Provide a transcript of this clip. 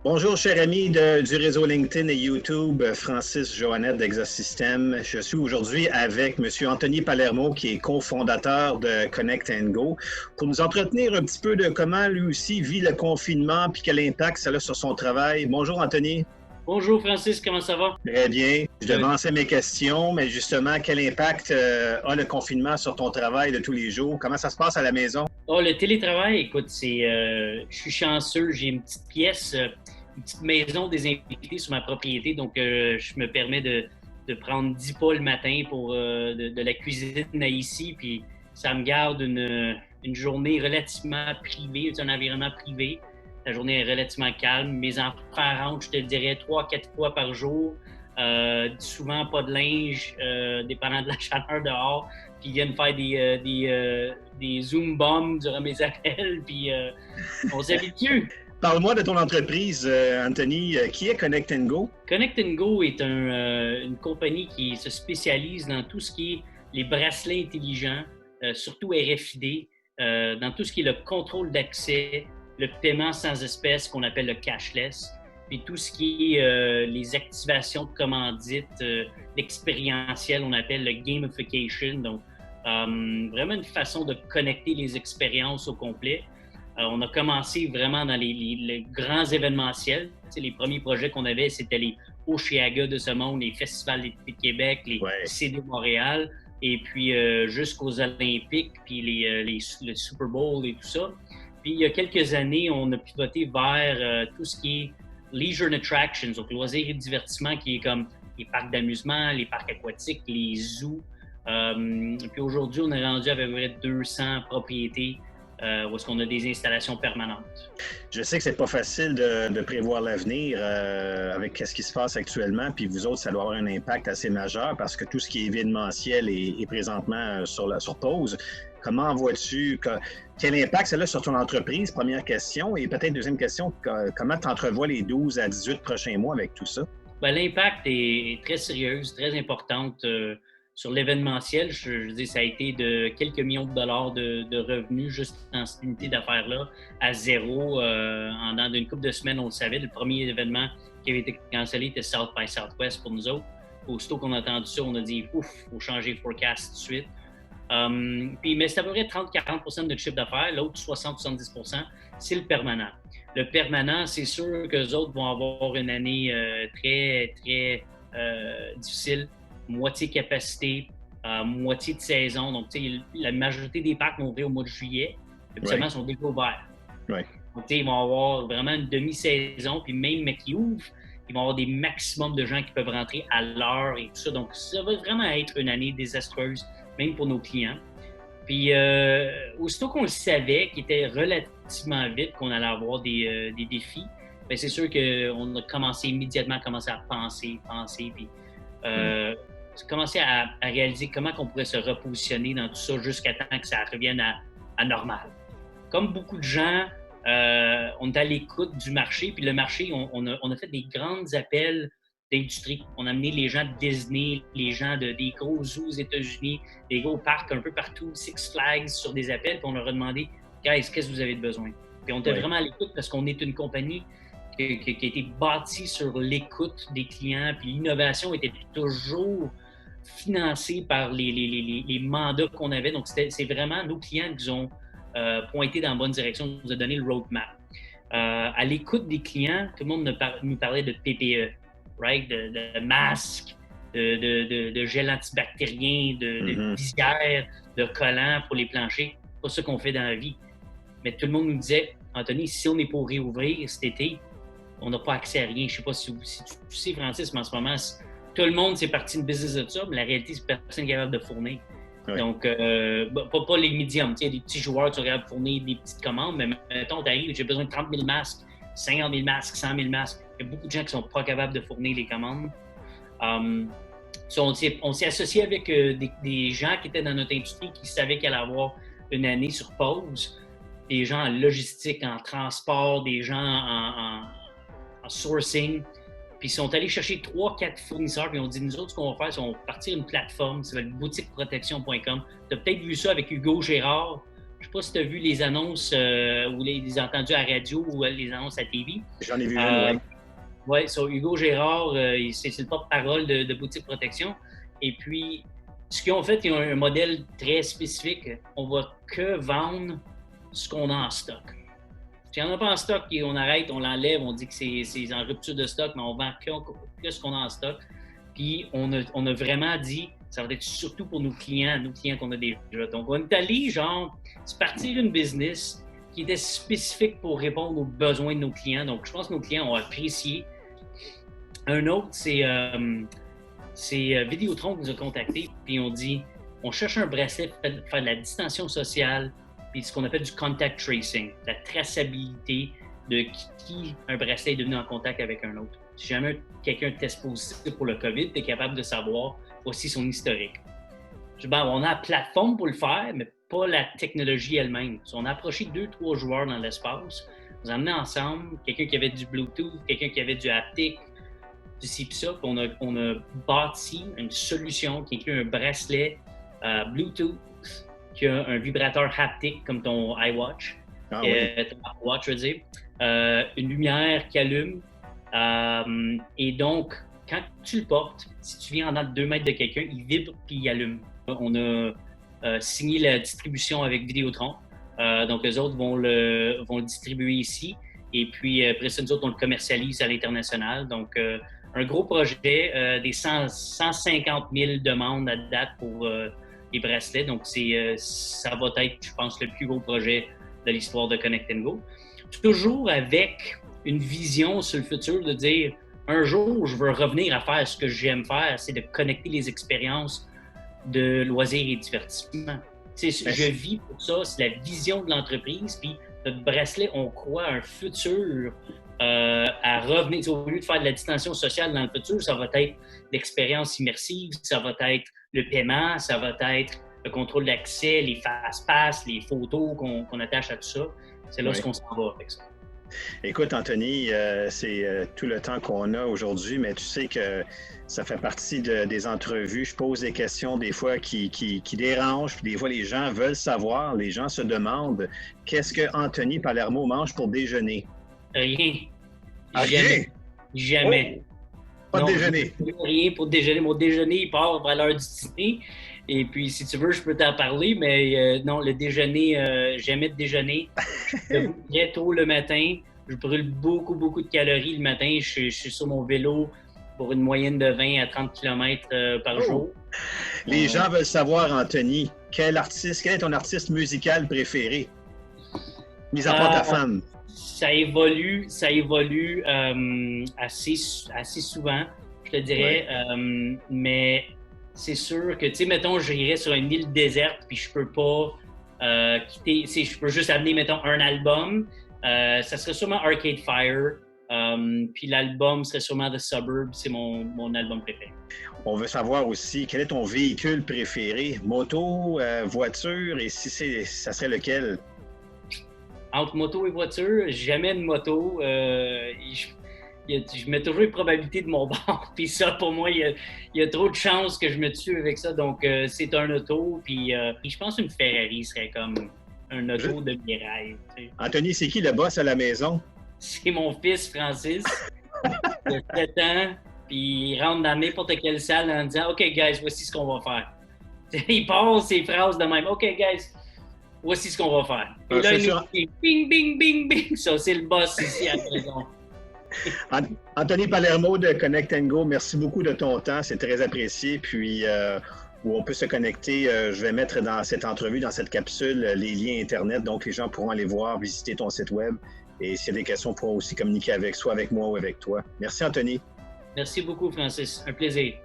Bonjour, cher ami du réseau LinkedIn et YouTube, Francis Joannette d'Exosystème. Je suis aujourd'hui avec M. Anthony Palermo, qui est cofondateur de Connect & Go, pour nous entretenir un petit peu de comment lui aussi vit le confinement puis quel impact ça a sur son travail. Bonjour, Anthony. Bonjour Francis, comment ça va? Très bien. Je devançais mes questions, mais justement, quel impact a le confinement sur ton travail de tous les jours? Comment ça se passe à la maison? Oh, le télétravail, écoute, je suis chanceux, j'ai une petite pièce, une petite maison désinfectée sur ma propriété, donc je me permets de prendre 10 pas le matin pour de la cuisine à ici, puis ça me garde une journée relativement privée, un environnement privé. La journée est relativement calme. Mes enfants rentrent, je te dirais, 3-4 fois par jour. Souvent pas de linge, dépendant de la chaleur dehors. Puis ils viennent faire des Zoom bombs durant mes appels. Puis on s'habitue. Parle-moi de ton entreprise, Anthony. Qui est Connect & Go? Connect & Go est une compagnie qui se spécialise dans tout ce qui est les bracelets intelligents, surtout RFID, dans tout ce qui est le contrôle d'accès, le paiement sans espèces qu'on appelle le cashless, puis tout ce qui est les activations de commandites, l'expérientiel, on appelle le gamification. Donc, vraiment une façon de connecter les expériences au complet. On a commencé vraiment dans les grands événementiels. Tu sais, les premiers projets qu'on avait, c'était les Oceaga de ce monde, les festivals d'été de Québec, les CD Montréal, et puis jusqu'aux Olympiques, puis le Super Bowl et tout ça. Puis il y a quelques années, on a pivoté vers tout ce qui est leisure and attractions, donc loisirs et divertissement, qui est comme les parcs d'amusement, les parcs aquatiques, les zoos. Puis aujourd'hui, on est rendu à peu près 200 propriétés où est-ce qu'on a des installations permanentes. Je sais que c'est pas facile de prévoir l'avenir avec ce qui se passe actuellement, puis vous autres, ça doit avoir un impact assez majeur parce que tout ce qui est événementiel est présentement sur pause. Comment vois-tu, quel impact ça a sur ton entreprise? Première question. Et peut-être deuxième question, comment tu entrevois les 12 à 18 prochains mois avec tout ça? Bien, l'impact est très sérieux, très important. Sur l'événementiel, je dis, ça a été de quelques millions de dollars de revenus juste dans cette unité d'affaires-là à zéro. En dans une couple de semaines, on le savait. Le premier événement qui avait été cancellé était South by Southwest pour nous autres. Aussitôt qu'on a entendu ça, on a dit, ouf, il faut changer le forecast tout de suite. Mais c'est à peu près 30-40% de notre chiffre d'affaires. L'autre 60-70%, c'est le permanent. Le permanent, c'est sûr que les autres vont avoir une année très, très difficile. Moitié capacité, moitié de saison. Donc, la majorité des parcs vont ouvrir au mois de juillet. Habituellement, sont déjà ouverts. Right. Donc, ils vont avoir vraiment une demi-saison. Puis même, mais qui ouvrent, ils vont avoir des maximums de gens qui peuvent rentrer à l'heure et tout ça. Donc, ça va vraiment être une année désastreuse, même pour nos clients. Puis, aussitôt qu'on le savait, qu'il était relativement vite qu'on allait avoir des défis, bien, c'est sûr qu'on a commencé immédiatement à penser, puis commencer à réaliser comment on pourrait se repositionner dans tout ça jusqu'à temps que ça revienne à normal. Comme beaucoup de gens, on est à l'écoute du marché, puis le marché, on a fait des grands appels d'industrie. On a amené les gens de Disney, les gens des gros zoos aux États-Unis, des gros parcs un peu partout, Six Flags, sur des appels, puis on leur a demandé « Guys, qu'est-ce que vous avez de besoin? » Puis on était vraiment à l'écoute parce qu'on est une compagnie qui a été bâtie sur l'écoute des clients, puis l'innovation était toujours financée par les mandats qu'on avait. Donc, c'est vraiment nos clients qui nous ont pointé dans la bonne direction, nous a donné le roadmap. À l'écoute des clients, tout le monde nous parlait de PPE, right? de masques, de gel antibactérien, de visière, de collants pour les planchers. C'est pas ça qu'on fait dans la vie. Mais tout le monde nous disait, Anthony, si on est pour réouvrir cet été, on n'a pas accès à rien. Je ne sais pas si tu sais, Francis, mais en ce moment, tout le monde, c'est parti de business de ça, mais la réalité, c'est que personne n'est capable de fournir. Oui. Donc, pas les médiums. Il y a des petits joueurs qui sont capables de fournir des petites commandes, mais mettons, tu arrives, j'ai besoin de 30 000 masques, 50 000 masques, 100 000 masques. Il y a beaucoup de gens qui ne sont pas capables de fournir les commandes. On s'est associé avec des gens qui étaient dans notre industrie qui savaient qu'elle allait avoir une année sur pause. Des gens en logistique, en transport, des gens en sourcing. Puis ils sont allés chercher 3-4 fournisseurs, puis ils ont dit, nous autres, ce qu'on va faire, c'est qu'on va partir une plateforme, ça va être boutiqueprotection.com. Tu as peut-être vu ça avec Hugo Gérard, Je ne sais pas si tu as vu les annonces ou les entendu à la radio ou les annonces à TV. J'en ai vu une, oui. Oui, sur Hugo Gérard, c'est le porte-parole de Boutique Protection. Et puis, ce qu'ils ont fait, ils ont un modèle très spécifique. On ne va que vendre ce qu'on a en stock. Si on n'a pas en stock, on arrête, on l'enlève, on dit que c'est en rupture de stock, mais on vend que ce qu'on a en stock. Puis, on a vraiment dit, ça va être surtout pour nos clients qu'on a déjà. Donc, on est allé, c'est partir une business qui était spécifique pour répondre aux besoins de nos clients. Donc, je pense que nos clients ont apprécié. Un autre, c'est Vidéotron qui nous a contactés, puis on dit, on cherche un bracelet pour faire de la distanciation sociale, puis ce qu'on appelle du contact tracing, la traçabilité de qui un bracelet est devenu en contact avec un autre. Si jamais quelqu'un teste positif pour le COVID, tu es capable de savoir voici son historique. On a la plateforme pour le faire, mais pas la technologie elle-même. On a approché 2-3 joueurs dans l'espace, on a amené ensemble quelqu'un qui avait du Bluetooth, quelqu'un qui avait du haptic, du ci pis ça, on a bâti une solution qui inclut un bracelet Bluetooth, qui a un vibrateur haptique comme ton iWatch, ton Apple Watch, je veux dire, une lumière qui allume. Et donc, quand tu le portes, si tu viens en dedans de 2 mètres de quelqu'un, il vibre puis il allume. On a signé la distribution avec Vidéotron. Donc, les autres vont le distribuer ici. Et puis, après ça, nous autres, on le commercialise à l'international. Donc, un gros projet, des 150 000 demandes à date pour les bracelets. Donc, ça va être, je pense, le plus gros projet de l'histoire de Connect & Go. Toujours avec une vision sur le futur de dire, un jour, je veux revenir à faire ce que j'aime faire, c'est de connecter les expériences de loisirs et divertissement. Je vis pour ça, c'est la vision de l'entreprise. Puis, notre bracelet, on croit à un futur à revenir. Au lieu de faire de la distanciation sociale dans le futur, ça va être l'expérience immersive, ça va être le paiement, ça va être le contrôle d'accès, les fast-pass, les photos qu'on attache à tout ça. C'est là ce qu'on s'en va avec ça. Écoute, Anthony, c'est tout le temps qu'on a aujourd'hui, mais tu sais que ça fait partie des entrevues. Je pose des questions des fois qui dérangent, puis des fois les gens veulent savoir, les gens se demandent qu'est-ce que Anthony Palermo mange pour déjeuner? Rien. Rien? Jamais. Oh, pas de déjeuner? Rien pour déjeuner. Mon déjeuner, il part à l'heure du dîner. Et puis, si tu veux, je peux t'en parler, mais non, le déjeuner, jamais de déjeuner. Je me lève tôt le matin. Je brûle beaucoup de calories le matin. Je suis sur mon vélo pour une moyenne de 20 à 30 km par jour. Les gens veulent savoir, Anthony, quel est ton artiste musical préféré? Mis à part ta femme. Ça évolue assez souvent, je te dirais. Ouais. Mais c'est sûr que, tu sais, mettons, j'irais sur une île déserte, puis je peux pas quitter, je peux juste amener, mettons, un album. Ça serait sûrement Arcade Fire. Puis l'album serait sûrement The Suburbs, c'est mon album préféré. On veut savoir aussi, quel est ton véhicule préféré? Moto, voiture, et ça serait lequel? Entre moto et voiture, jamais de moto. Je mets toujours une probabilité de mon bord. Puis ça, pour moi, il y a trop de chances que je me tue avec ça. Donc, c'est un auto. Puis je pense qu'une Ferrari serait comme un auto de mes rêves. Tu sais. Anthony, c'est qui le boss à la maison? C'est mon fils, Francis. Il a 7 ans. Puis il rentre dans n'importe quelle salle en disant « OK, guys, voici ce qu'on va faire. » Il passe ses phrases de même « OK, guys, voici ce qu'on va faire. » Et là, il nous dit « Bing, bing, bing, bing. » Ça, c'est le boss ici à la maison. Anthony Palermo de Connect & Go, merci beaucoup de ton temps, c'est très apprécié. Puis, où on peut se connecter, je vais mettre dans cette entrevue, dans cette capsule, les liens Internet, donc les gens pourront aller voir, visiter ton site web. Et s'il y a des questions, on pourra aussi communiquer avec moi ou avec toi. Merci, Anthony. Merci beaucoup, Francis. Un plaisir.